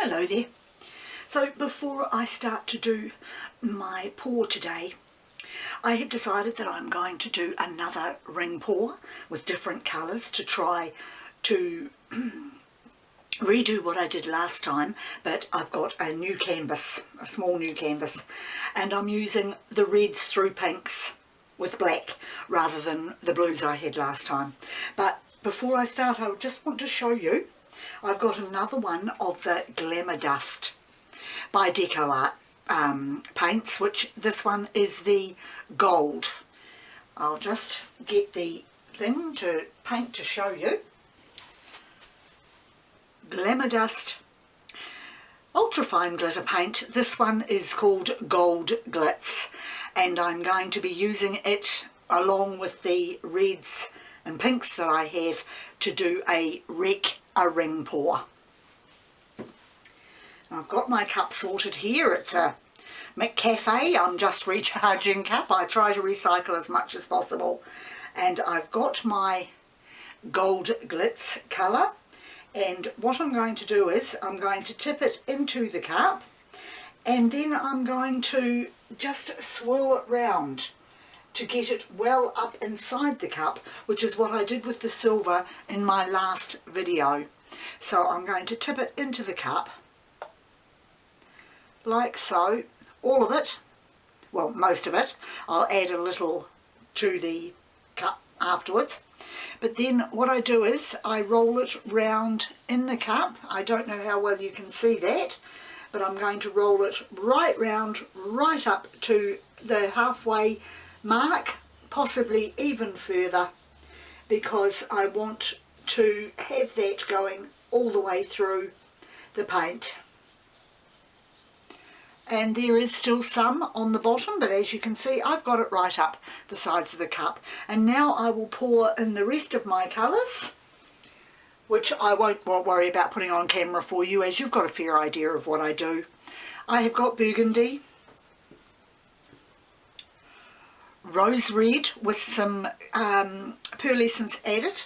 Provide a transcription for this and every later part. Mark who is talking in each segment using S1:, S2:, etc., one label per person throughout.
S1: Hello there. So before I start to do my pour today, I have decided that I'm going to do another ring pour with different colours to try to redo what I did last time, but I've got a new canvas, a small new canvas, and I'm using the reds through pinks with black rather than the blues I had last time. But before I start, I just want to show you, I've got another one of the Glamour Dust by Deco Art paints, which this one is the gold. I'll just get the thing to paint to show you. Glamour Dust ultrafine glitter paint. This one is called Gold Glitz, and I'm going to be using it along with the reds and pinks that I have to do a ring pour. I've got my cup sorted here. It's a McCafe. I'm just recharging cup. I try to recycle as much as possible. And I've got my Gold Glitz colour. And what I'm going to do is I'm going to tip it into the cup, and then I'm going to just swirl it round to get it well up inside the cup, which is what I did with the silver in my last video. So I'm going to tip it into the cup like so, all of it, well, most of it. I'll add a little to the cup afterwards. But then what I do is I roll it round in the cup. I don't know how well you can see that, but I'm going to roll it right round, right up to the halfway mark, possibly even further, because I want to have that going all the way through the paint. And there is still some on the bottom, but as you can see, I've got it right up the sides of the cup. And now I will pour in the rest of my colours, which I won't worry about putting on camera for you, as you've got a fair idea of what I do. I have got burgundy, rose red with some pearlescence added,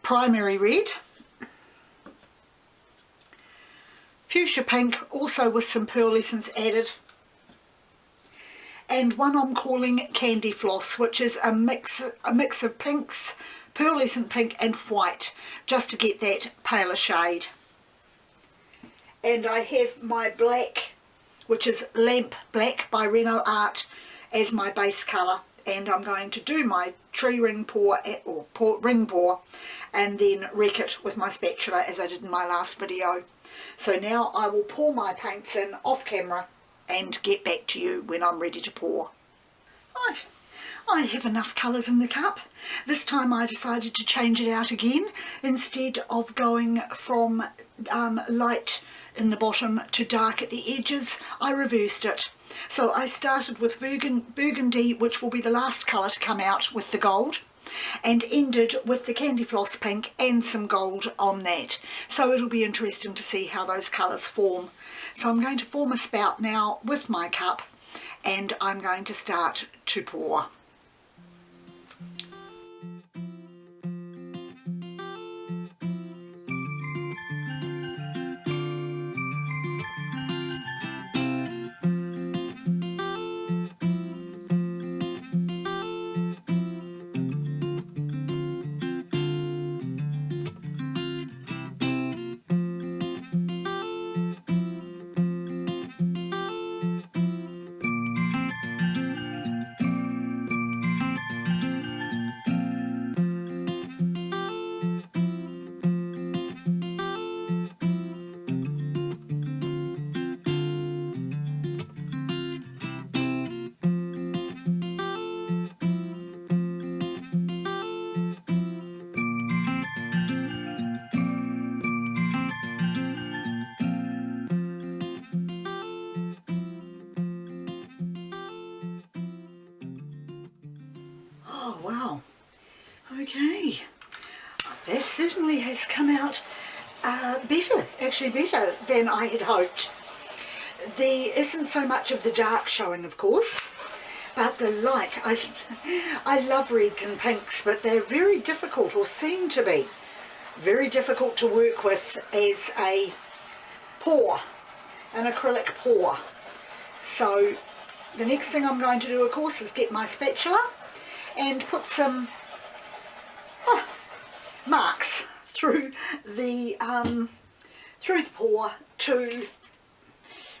S1: primary red, fuchsia pink also with some pearlescence added, and one I'm calling Candy Floss, which is a mix of pinks, pearlescent pink and white, just to get that paler shade. And I have my black, which is Lamp Black by Reno Art, as my base colour, and I'm going to do my tree ring pour, ring pour, and then wreck it with my spatula as I did in my last video. So now I will pour my paints in off camera and get back to you when I'm ready to pour. Right, I have enough colours in the cup. This time I decided to change it out again. Instead of going from light in the bottom to dark at the edges, I reversed it. So I started with burgundy, which will be the last colour to come out with the gold, and ended with the Candy Floss pink and some gold on that. So it'll be interesting to see how those colours form. So I'm going to form a spout now with my cup, and I'm going to start to pour. Oh wow, okay, that certainly has come out better, actually better than I had hoped. There isn't so much of the dark showing, of course, but the light, I love reds and pinks, but they're very difficult, or seem to be, very difficult to work with as a pour, an acrylic pour. So the next thing I'm going to do, of course, is get my spatula and put some marks through the pour to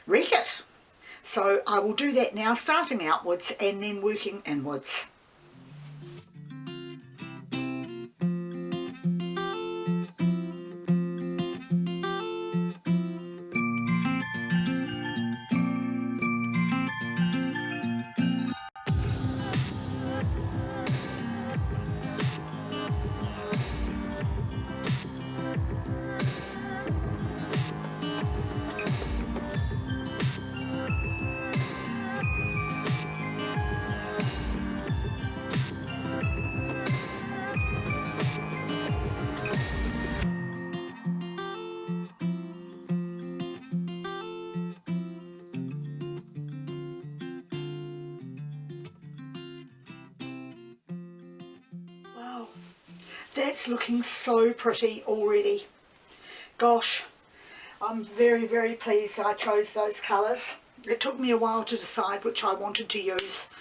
S1: wreck it. So I will do that now, starting outwards and then working inwards. Wow, that's looking so pretty already. Gosh, I'm very, very pleased I chose those colours. It took me a while to decide which I wanted to use,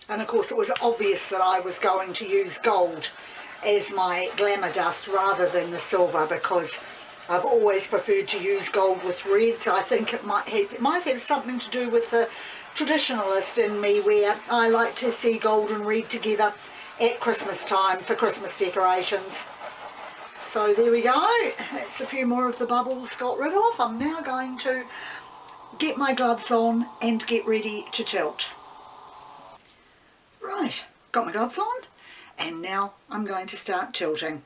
S1: and of course it was obvious that I was going to use gold as my glamour dust rather than the silver, because I've always preferred to use gold with reds. I think it might have something to do with the traditionalist in me, where I like to see gold and red together at Christmas time for Christmas decorations. So there we go, that's a few more of the bubbles got rid of. I'm now going to get my gloves on and get ready to tilt. Right, got my gloves on, and now I'm going to start tilting.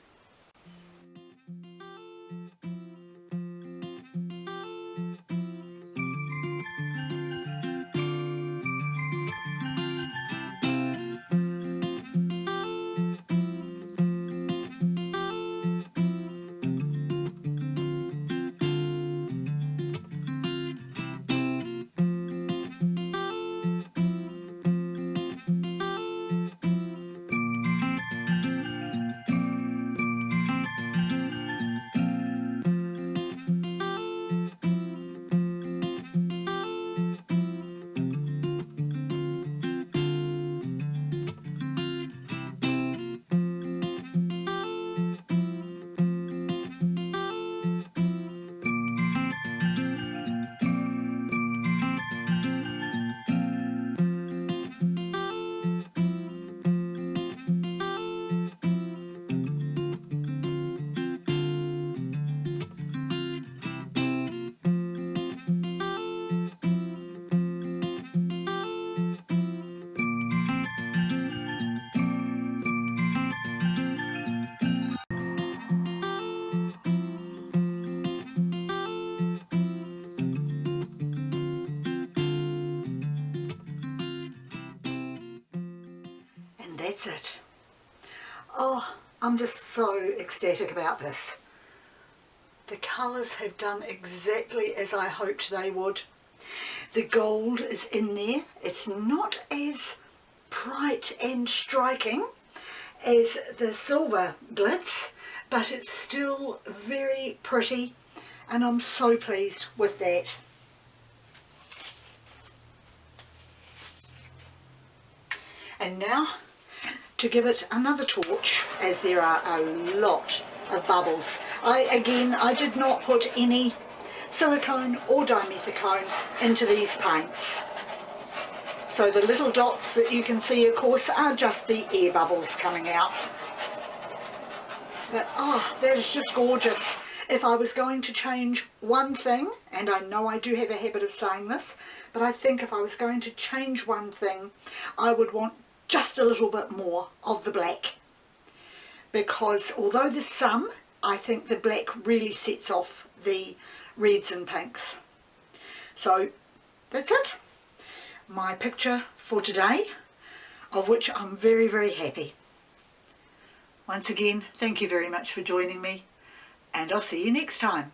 S1: That's it. Oh, I'm just so ecstatic about this. The colours have done exactly as I hoped they would. The gold is in there. It's not as bright and striking as the silver glitz, but it's still very pretty, and I'm so pleased with that. And now to give it another torch, as there are a lot of bubbles. I did not put any silicone or dimethicone into these paints. So the little dots that you can see, of course, are just the air bubbles coming out. But oh, that is just gorgeous. If I was going to change one thing, and I know I do have a habit of saying this, but I think if I was going to change one thing, I would want just a little bit more of the black, because although there's some, I think the black really sets off the reds and pinks. So that's it, my picture for today, of which I'm very, very happy. Once again, thank you very much for joining me, and I'll see you next time.